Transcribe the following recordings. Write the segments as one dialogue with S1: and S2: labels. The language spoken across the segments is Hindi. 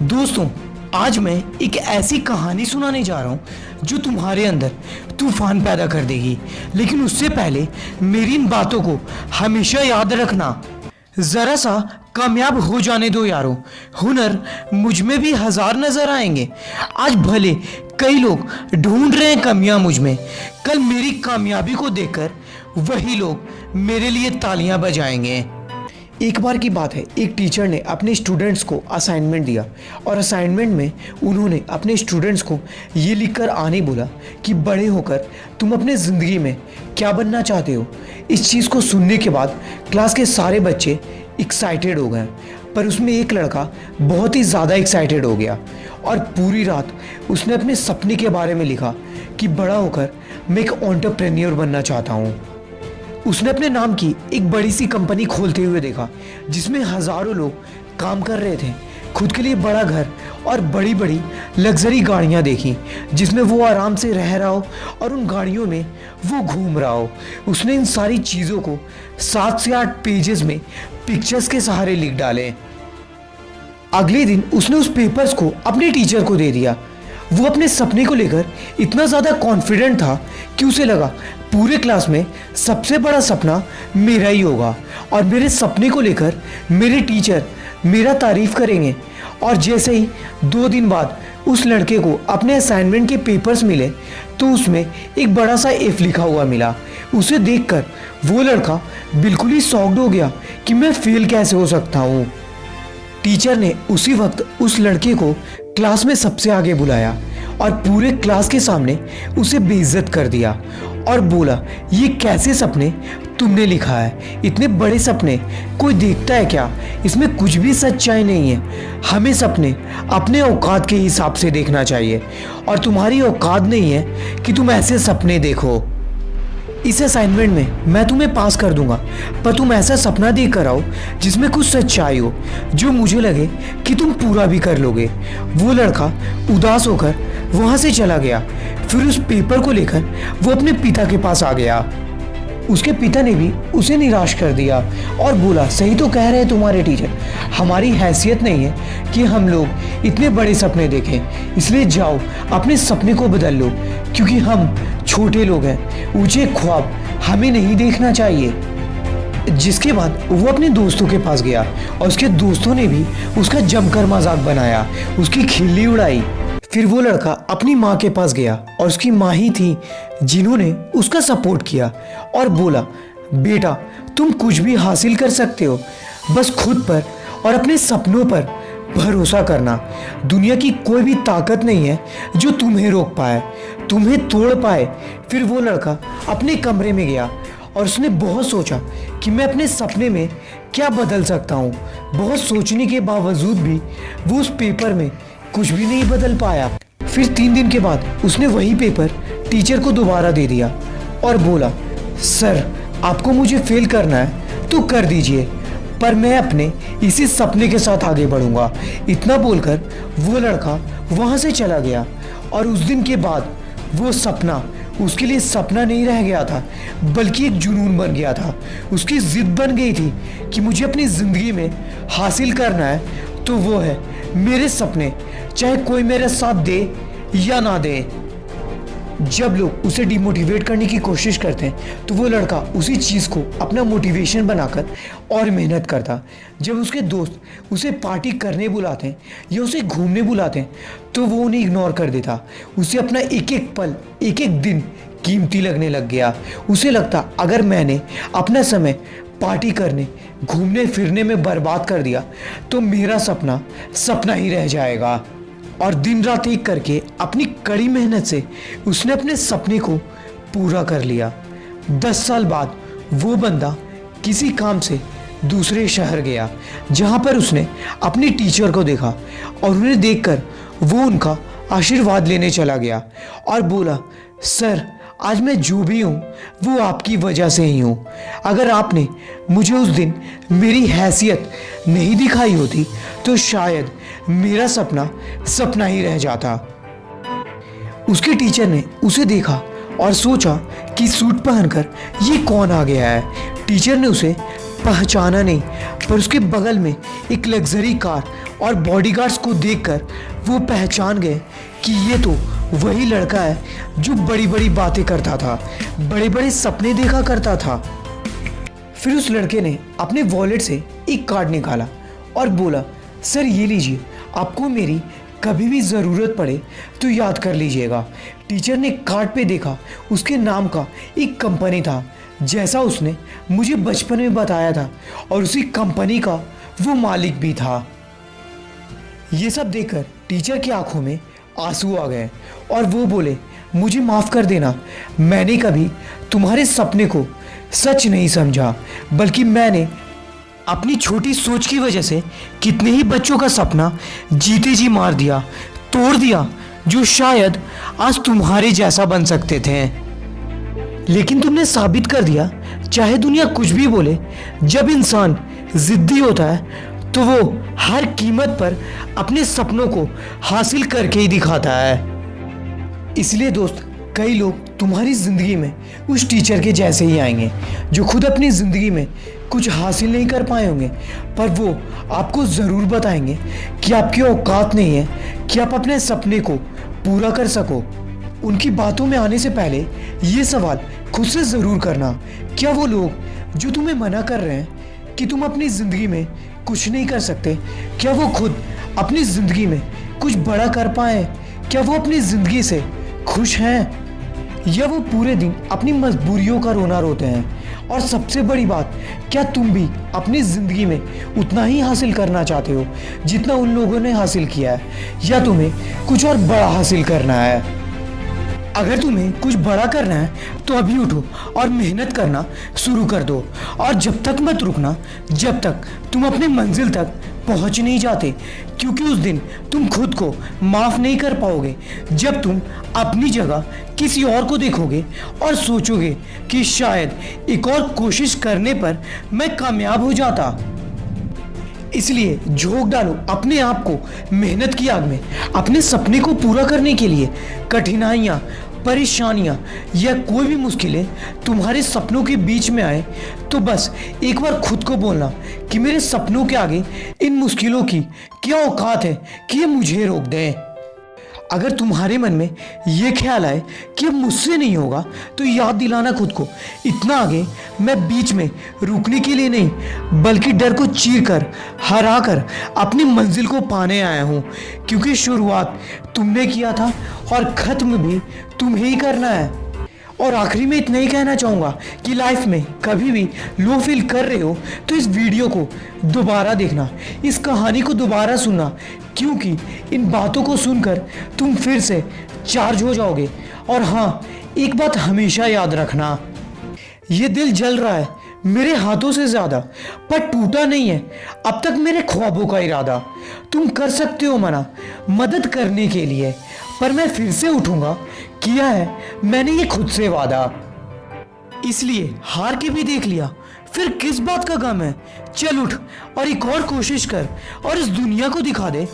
S1: दोस्तों, आज मैं एक ऐसी कहानी सुनाने जा रहा हूँ जो तुम्हारे अंदर तूफान पैदा कर देगी। लेकिन उससे पहले मेरी इन बातों को हमेशा याद रखना। जरा सा कामयाब हो जाने दो यारों, हुनर मुझ में भी हजार नजर आएंगे। आज भले कई लोग ढूंढ रहे हैं कमियां मुझ में, कल मेरी कामयाबी को देखकर वही लोग मेरे लिए तालियां बजाएंगे। एक बार की बात है, एक टीचर ने अपने स्टूडेंट्स को असाइनमेंट दिया और असाइनमेंट में उन्होंने अपने स्टूडेंट्स को ये लिखकर आने बोला कि बड़े होकर तुम अपने ज़िंदगी में क्या बनना चाहते हो। इस चीज़ को सुनने के बाद क्लास के सारे बच्चे एक्साइटेड हो गए, पर उसमें एक लड़का बहुत ही ज़्यादा एक्साइटेड हो गया और पूरी रात उसने अपने सपने के बारे में लिखा कि बड़ा होकर मैं एक एंटरप्रेन्योर बनना चाहता हूँ। उसने अपने नाम की एक बड़ी सी कंपनी खोलते हुए देखा जिसमें हजारों लोग काम कर रहे थे। खुद के लिए बड़ा घर और बड़ी बड़ी लग्जरी गाड़ियां देखी जिसमें वो आराम से रह रहा हो और उन गाड़ियों में वो घूम रहा हो। उसने इन सारी चीज़ों को 7 से 8 पेजेस में पिक्चर्स के सहारे लिख डाले। अगले दिन उसने उस पेपर्स को अपने टीचर को दे दिया। वो अपने सपने को लेकर इतना ज़्यादा कॉन्फिडेंट था कि उसे लगा पूरे क्लास में सबसे बड़ा सपना मेरा ही होगा और मेरे सपने को लेकर मेरे टीचर मेरा तारीफ करेंगे। और जैसे ही 2 दिन बाद उस लड़के को अपने असाइनमेंट के पेपर्स मिले तो उसमें एक बड़ा सा एफ लिखा हुआ मिला। उसे देखकर वो लड़का बिल्कुल ही शॉक्ड हो गया कि मैं फेल कैसे हो सकता हूँ। टीचर ने उसी वक्त उस लड़के को क्लास में सबसे आगे बुलाया और पूरे क्लास के सामने उसे बेइज्जत कर दिया और बोला, ये कैसे सपने तुमने लिखा है? इतने बड़े सपने कोई देखता है क्या? इसमें कुछ भी सच्चाई नहीं है। हमें सपने अपने औकात के हिसाब से देखना चाहिए और तुम्हारी औकात नहीं है कि तुम ऐसे सपने देखो। इस असाइनमेंट में मैं तुम्हें पास कर दूंगा, पर तुम ऐसा सपना देख कर आओ जिसमें कुछ सच्चाई हो, जो मुझे लगे कि तुम पूरा भी कर लोगे। वो लड़का उदास होकर वहाँ से चला गया। फिर उस पेपर को लेकर वो अपने पिता के पास आ गया। उसके पिता ने भी उसे निराश कर दिया और बोला, सही तो कह रहे हैं तुम्हारे टीचर, हमारी हैसियत नहीं है कि हम लोग इतने बड़े सपने देखें, इसलिए जाओ अपने सपने को बदल लो, क्योंकि हम छोटे लोग हैं, ऊंचे ख्वाब हमें नहीं देखना चाहिए। जिसके बाद वो अपने दोस्तों के पास गया और उसके दोस्तों ने भी उसका जमकर मजाक बनाया, उसकी खिल्ली उड़ाई। फिर वो लड़का अपनी माँ के पास गया और उसकी माँ ही थी जिन्होंने उसका सपोर्ट किया और बोला, बेटा तुम कुछ भी हासिल कर सकते हो, बस खुद पर और अपने सपनों पर भरोसा करना। दुनिया की कोई भी ताकत नहीं है जो तुम्हें रोक पाए, तुम्हें तोड़ पाए। फिर वो लड़का अपने कमरे में गया और उसने बहुत सोचा कि मैं अपने सपने में क्या बदल सकता हूँ। बहुत सोचने के बावजूद भी वो उस पेपर में कुछ भी नहीं बदल पाया। फिर 3 दिन के बाद उसने वही पेपर टीचर को दोबारा दे दिया और बोला, सर आपको मुझे फेल करना है तो कर दीजिए, पर मैं अपने इसी सपने के साथ आगे बढ़ूंगा। इतना बोलकर वो लड़का वहाँ से चला गया और उस दिन के बाद वो सपना उसके लिए सपना नहीं रह गया था, बल्कि एक जुनून बन गया था। उसकी जिद बन गई थी कि मुझे अपनी ज़िंदगी में हासिल करना है तो वो है मेरे सपने, चाहे कोई मेरा साथ दे या ना दे। जब लोग उसे डिमोटिवेट करने की कोशिश करते हैं तो वो लड़का उसी चीज़ को अपना मोटिवेशन बनाकर और मेहनत करता। जब उसके दोस्त उसे पार्टी करने बुलाते हैं या उसे घूमने बुलाते हैं तो वो उन्हें इग्नोर कर देता। उसे अपना एक एक पल, एक एक दिन कीमती लगने लग गया। उसे लगता, अगर मैंने अपना समय पार्टी करने, घूमने फिरने में बर्बाद कर दिया तो मेरा सपना सपना ही रह जाएगा। और दिन रात एक करके अपनी कड़ी मेहनत से उसने अपने सपने को पूरा कर लिया। 10 साल बाद वो बंदा किसी काम से दूसरे शहर गया जहाँ पर उसने अपनी टीचर को देखा और उन्हें देखकर वो उनका आशीर्वाद लेने चला गया और बोला, सर आज मैं जो भी हूँ वो आपकी वजह से ही हूँ। अगर आपने मुझे उस दिन मेरी हैसियत नहीं दिखाई होती तो शायद मेरा सपना सपना ही रह जाता। उसके टीचर ने उसे देखा और सोचा कि सूट पहनकर ये कौन आ गया है। टीचर ने उसे पहचाना नहीं, पर उसके बगल में एक लग्जरी कार और बॉडीगार्ड्स को देखकर वो पहचान गए कि ये तो वही लड़का है जो बड़ी बड़ी बातें करता था, बड़े बड़े सपने देखा करता था। फिर उस लड़के ने अपने वॉलेट से एक कार्ड निकाला और बोला, सर ये लीजिए, आपको मेरी कभी भी ज़रूरत पड़े तो याद कर लीजिएगा। टीचर ने कार्ड पे देखा, उसके नाम का एक कंपनी था जैसा उसने मुझे बचपन में बताया था, और उसी कंपनी का वो मालिक भी था। ये सब देखकर टीचर की आंखों में आंसू आ गए और वो बोले, मुझे माफ़ कर देना, मैंने कभी तुम्हारे सपने को सच नहीं समझा, बल्कि मैंने अपनी छोटी सोच की वजह से कितने ही बच्चों का सपना जीते जी मार दिया, तोड़ दिया, जो शायद आज तुम्हारे जैसा बन सकते थे। लेकिन तुमने साबित कर दिया, चाहे दुनिया कुछ भी बोले, जब इंसान जिद्दी होता है तो वो हर कीमत पर अपने सपनों को हासिल करके ही दिखाता है। इसलिए दोस्त, कई लोग तुम्हारी ज़िंदगी में उस टीचर के जैसे ही आएंगे जो खुद अपनी ज़िंदगी में कुछ हासिल नहीं कर पाए होंगे, पर वो आपको ज़रूर बताएंगे कि आपकी औकात नहीं है कि आप अपने सपने को पूरा कर सको। उनकी बातों में आने से पहले ये सवाल खुद से ज़रूर करना, क्या वो लोग जो तुम्हें मना कर रहे हैं कि तुम अपनी ज़िंदगी में कुछ नहीं कर सकते, क्या वो खुद अपनी ज़िंदगी में कुछ बड़ा कर पाए? क्या वो अपनी ज़िंदगी से खुश हैं, या वो पूरे दिन अपनी मजबूरियों का रोना रोते हैं? और सबसे बड़ी बात, क्या तुम भी अपनी ज़िंदगी में उतना ही हासिल करना चाहते हो जितना उन लोगों ने हासिल किया है, या तुम्हें कुछ और बड़ा हासिल करना है? अगर तुम्हें कुछ बड़ा करना है तो अभी उठो और मेहनत करना शुरू कर दो, और जब तक मत रुकना जब तक तुम अपने मंजिल तक पहुंच नहीं जाते, क्योंकि उस दिन तुम खुद को माफ़ नहीं कर पाओगे जब तुम अपनी जगह किसी और को देखोगे और सोचोगे कि शायद एक और कोशिश करने पर मैं कामयाब हो जाता। इसलिए झोंक डालो अपने आप को मेहनत की आग में। अपने सपने को पूरा करने के लिए कठिनाइयाँ, परेशानियाँ या कोई भी मुश्किलें तुम्हारे सपनों के बीच में आए तो बस एक बार खुद को बोलना कि मेरे सपनों के आगे इन मुश्किलों की क्या औकात है कि ये मुझे रोक दें। अगर तुम्हारे मन में ये ख्याल आए कि अब मुझसे नहीं होगा तो याद दिलाना खुद को, इतना आगे मैं बीच में रुकने के लिए नहीं बल्कि डर को चीर कर, हरा कर अपनी मंजिल को पाने आया हूँ, क्योंकि शुरुआत तुमने किया था और ख़त्म भी तुम्हें ही करना है। और आखिरी में इतना ही कहना चाहूँगा कि लाइफ में कभी भी लो फील कर रहे हो तो इस वीडियो को दोबारा देखना, इस कहानी को दोबारा सुनना, क्योंकि इन बातों को सुनकर तुम फिर से चार्ज हो जाओगे। और हाँ, एक बात हमेशा याद रखना, ये दिल जल रहा है मेरे हाथों से ज़्यादा, पर टूटा नहीं है अब तक मेरे ख्वाबों का इरादा। तुम कर सकते हो मना मदद करने के लिए, पर मैं फिर से उठूंगा, किया है मैंने ये खुद से वादा। इसलिए हार के भी देख लिया, फिर किस बात का गम है। चल उठ और एक और कोशिश कर और इस दुनिया को दिखा दे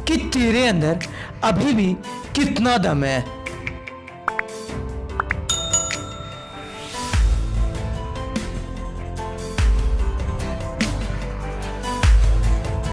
S1: कि तेरे अंदर अभी भी कितना दम है।